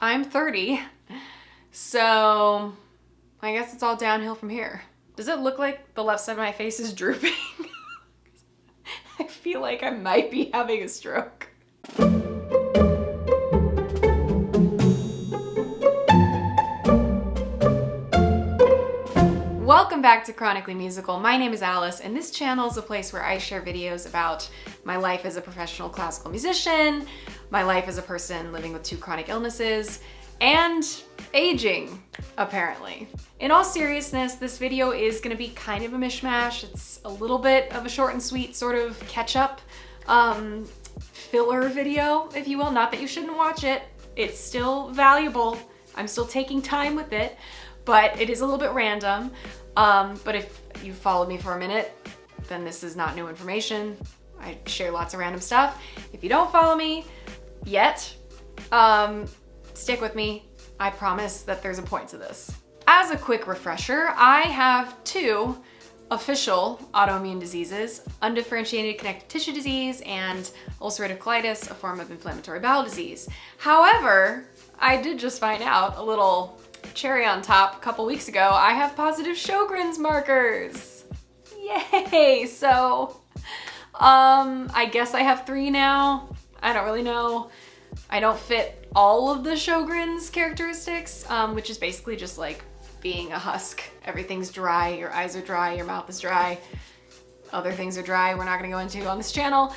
I'm 30, so I guess it's all downhill from here. Does it look like the left side of my face is drooping? I feel like I might be having a stroke. Welcome back to Chronically Musical. My name is Alice, and this channel is a place where I share videos about my life as a professional classical musician, my life as a person living with 2 chronic illnesses, and aging, apparently. In all seriousness, this video is gonna be kind of a mishmash. It's a little bit of a short and sweet sort of catch-up filler video, if you will. Not that you shouldn't watch it. It's still valuable. I'm still taking time with it, but it is a little bit random. But if you've followed me for a minute, then this is not new information. I share lots of random stuff. If you don't follow me yet, stick with me. I promise that there's a point to this. As a quick refresher, I have 2 official autoimmune diseases: undifferentiated connective tissue disease and ulcerative colitis, a form of inflammatory bowel disease. However, I did just find out, a little cherry on top, a couple weeks ago, I have positive Sjogren's markers. Yay! So, I guess I have 3 now. I don't really know. I don't fit all of the Sjogren's characteristics, which is basically just like being a husk. Everything's dry, your eyes are dry, your mouth is dry. Other things are dry we're not gonna go into on this channel,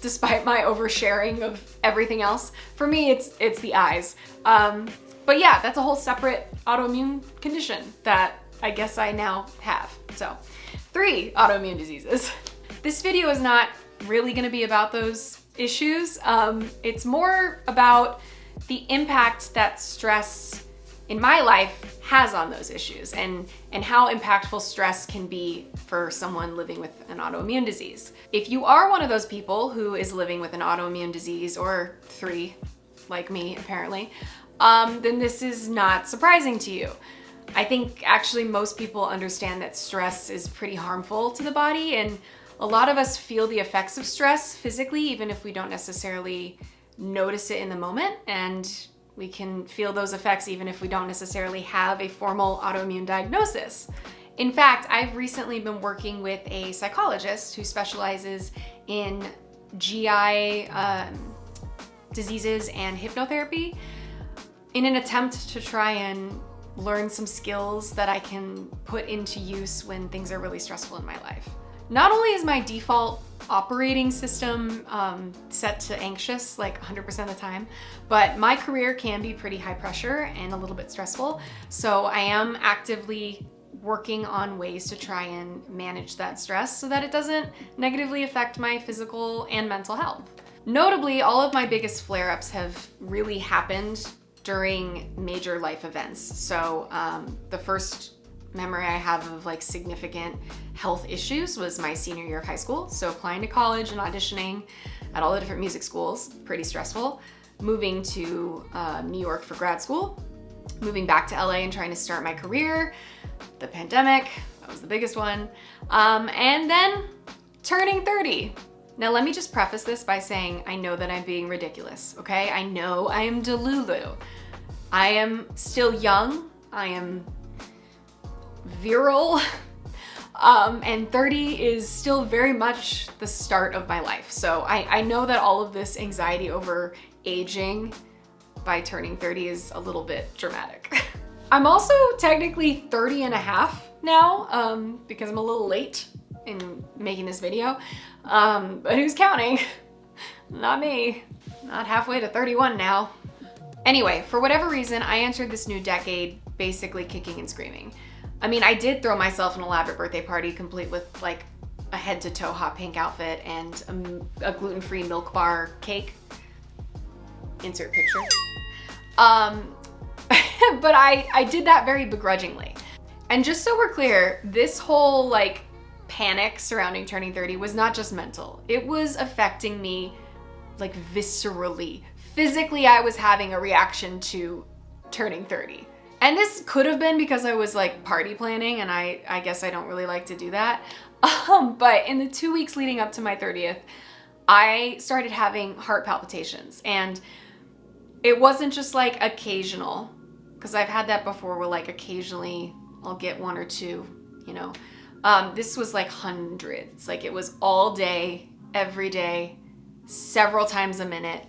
despite my oversharing of everything else. For me, it's the eyes. But yeah, that's a whole separate autoimmune condition that I guess I now have. So, 3 autoimmune diseases. This video is not really gonna be about those issues. It's more about the impact that stress in my life has on those issues and how impactful stress can be for someone living with an autoimmune disease. If you are one of those people who is living with an autoimmune disease, or 3, like me apparently, then this is not surprising to you. I think actually most people understand that stress is pretty harmful to the body, and a lot of us feel the effects of stress physically, even if we don't necessarily notice it in the moment, and we can feel those effects even if we don't necessarily have a formal autoimmune diagnosis. In fact, I've recently been working with a psychologist who specializes in GI diseases and hypnotherapy in an attempt to try and learn some skills that I can put into use when things are really stressful in my life. Not only is my default operating system set to anxious like 100% of the time, but my career can be pretty high pressure and a little bit stressful. So I am actively working on ways to try and manage that stress so that it doesn't negatively affect my physical and mental health. Notably, all of my biggest flare-ups have really happened during major life events. So the first memory I have of like significant health issues was my senior year of high school. So applying to college and auditioning at all the different music schools, pretty stressful. Moving to New York for grad school, moving back to LA and trying to start my career, the pandemic, that was the biggest one, and then turning 30. Now let me just preface this by saying I know that I'm being ridiculous, okay? I know I am Delulu. I am still young, I am virile, and 30 is still very much the start of my life. So I know that all of this anxiety over aging by turning 30 is a little bit dramatic. I'm also technically 30 and a half now, because I'm a little late in making this video, but who's counting? Not me. Not halfway to 31 now. Anyway, for whatever reason, I entered this new decade basically kicking and screaming. I mean, I did throw myself an elaborate birthday party complete with like a head to toe hot pink outfit and a gluten-free Milk Bar cake. Insert picture. But I did that very begrudgingly. And just so we're clear, this whole like panic surrounding turning 30 was not just mental. It was affecting me like viscerally. Physically, I was having a reaction to turning 30. And this could have been because I was like party planning, and I guess I don't really like to do that. But in the 2 weeks leading up to my 30th, I started having heart palpitations. And it wasn't just like occasional, because I've had that before where like occasionally I'll get 1 or 2, you know. This was like hundreds. Like it was all day, every day, several times a minute,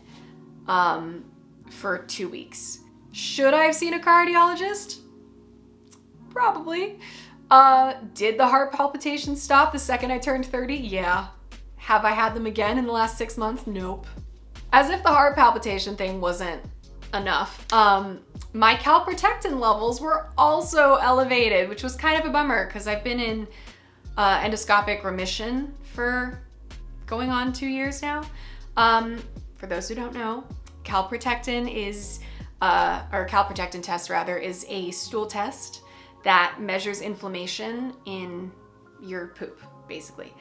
for 2 weeks. Should I have seen a cardiologist? Probably. Did the heart palpitations stop the second I turned 30? Yeah. Have I had them again in the last 6 months? Nope. As if the heart palpitation thing wasn't enough. My calprotectin levels were also elevated, which was kind of a bummer because I've been in endoscopic remission for going on 2 years now. For those who don't know, calprotectin is, or calprotectin test rather, is a stool test that measures inflammation in your poop, basically.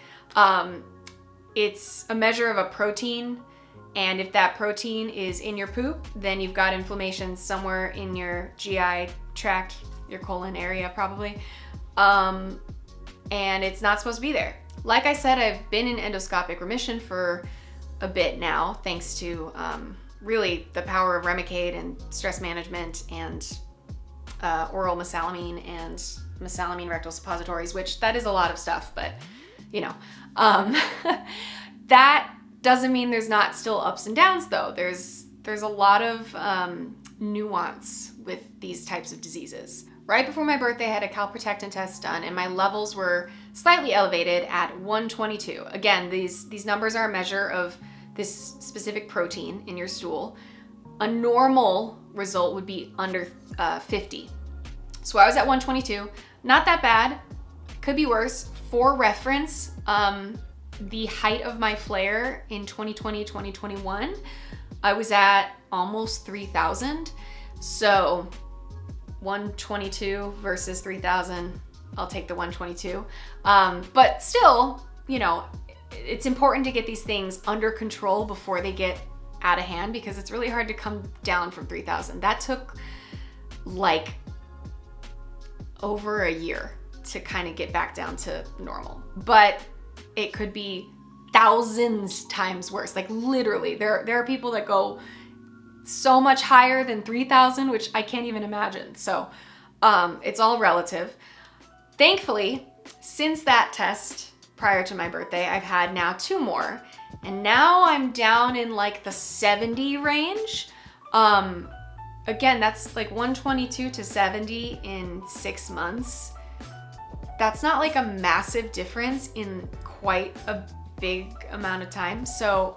It's a measure of a protein, and if that protein is in your poop, then you've got inflammation somewhere in your GI tract, your colon area probably, and it's not supposed to be there. Like I said, I've been in endoscopic remission for a bit now, thanks to really the power of Remicade and stress management and oral mesalamine and mesalamine rectal suppositories, which that is a lot of stuff, but you know. That doesn't mean there's not still ups and downs though. There's a lot of nuance with these types of diseases. Right before my birthday, I had a calprotectin test done and my levels were slightly elevated at 122. Again, these numbers are a measure of this specific protein in your stool. A normal result would be under 50. So I was at 122, not that bad, could be worse. For reference, the height of my flare in 2020, 2021, I was at almost 3,000. So 122 versus 3,000, I'll take the 122. But still, you know, it's important to get these things under control before they get out of hand, because it's really hard to come down from 3,000. That took like over a year to kind of get back down to normal. But it could be thousands times worse. Like literally, there are people that go so much higher than 3,000, which I can't even imagine. So it's all relative. Thankfully, since that test prior to my birthday, I've had now 2 more. And now I'm down in like the 70 range. Again, that's like 122 to 70 in 6 months. That's not like a massive difference in quite a big amount of time. So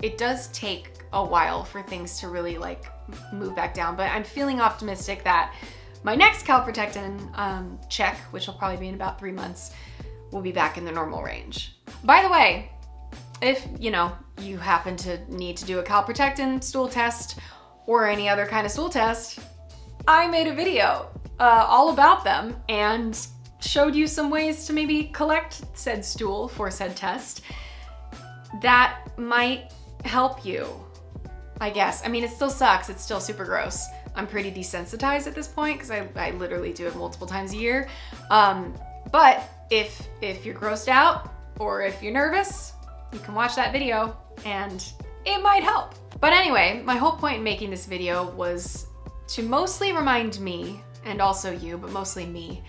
it does take a while for things to really like move back down, but I'm feeling optimistic that my next calprotectin check, which will probably be in about 3 months, will be back in the normal range. By the way, if you happen to need to do a calprotectin stool test or any other kind of stool test, I made a video all about them and showed you some ways to maybe collect said stool for said test that might help you, I guess. I mean, it still sucks. It's still super gross. I'm pretty desensitized at this point because I literally do it multiple times a year. But if you're grossed out or if you're nervous, you can watch that video and it might help. But anyway, my whole point in making this video was to mostly remind me, and also you, but mostly me,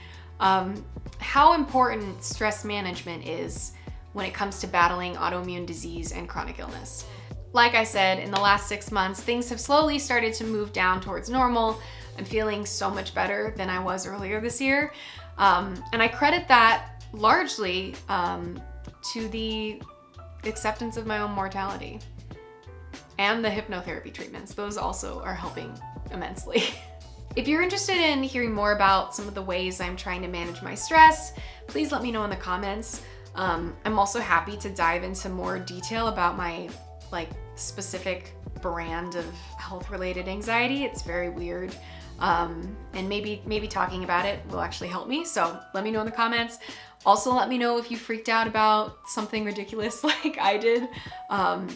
how important stress management is when it comes to battling autoimmune disease and chronic illness. Like I said, in the last 6 months, things have slowly started to move down towards normal. I'm feeling so much better than I was earlier this year. And I credit that largely to the acceptance of my own mortality and the hypnotherapy treatments. Those also are helping immensely. If you're interested in hearing more about some of the ways I'm trying to manage my stress, please let me know in the comments. I'm also happy to dive into more detail about my specific brand of health-related anxiety. It's very weird. And maybe talking about it will actually help me. So let me know in the comments. Also, let me know if you freaked out about something ridiculous like I did.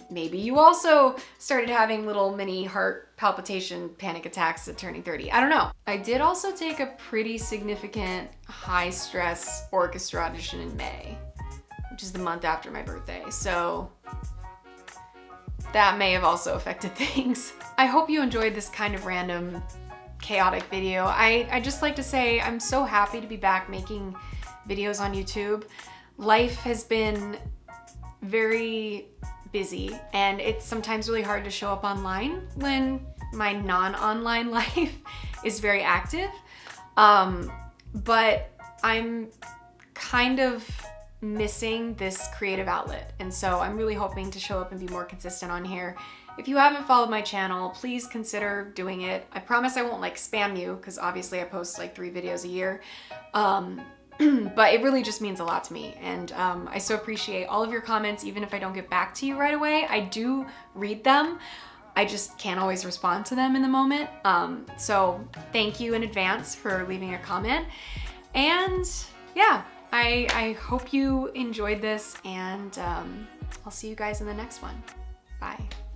Maybe you also started having little mini heart palpitation panic attacks at turning 30. I don't know. I did also take a pretty significant high stress orchestra audition in May, which is the month after my birthday. So that may have also affected things. I hope you enjoyed this kind of random, chaotic video. I just like to say I'm so happy to be back making videos on YouTube. Life has been very busy, and it's sometimes really hard to show up online when my non-online life is very active. But I'm kind of missing this creative outlet, and so I'm really hoping to show up and be more consistent on here. If you haven't followed my channel, please consider doing it. I promise I won't like spam you, because obviously I post like 3 videos a year. But it really just means a lot to me, and I so appreciate all of your comments. Even if I don't get back to you right away, I do read them. I just can't always respond to them in the moment. So thank you in advance for leaving a comment. And yeah, I hope you enjoyed this, and I'll see you guys in the next one. Bye.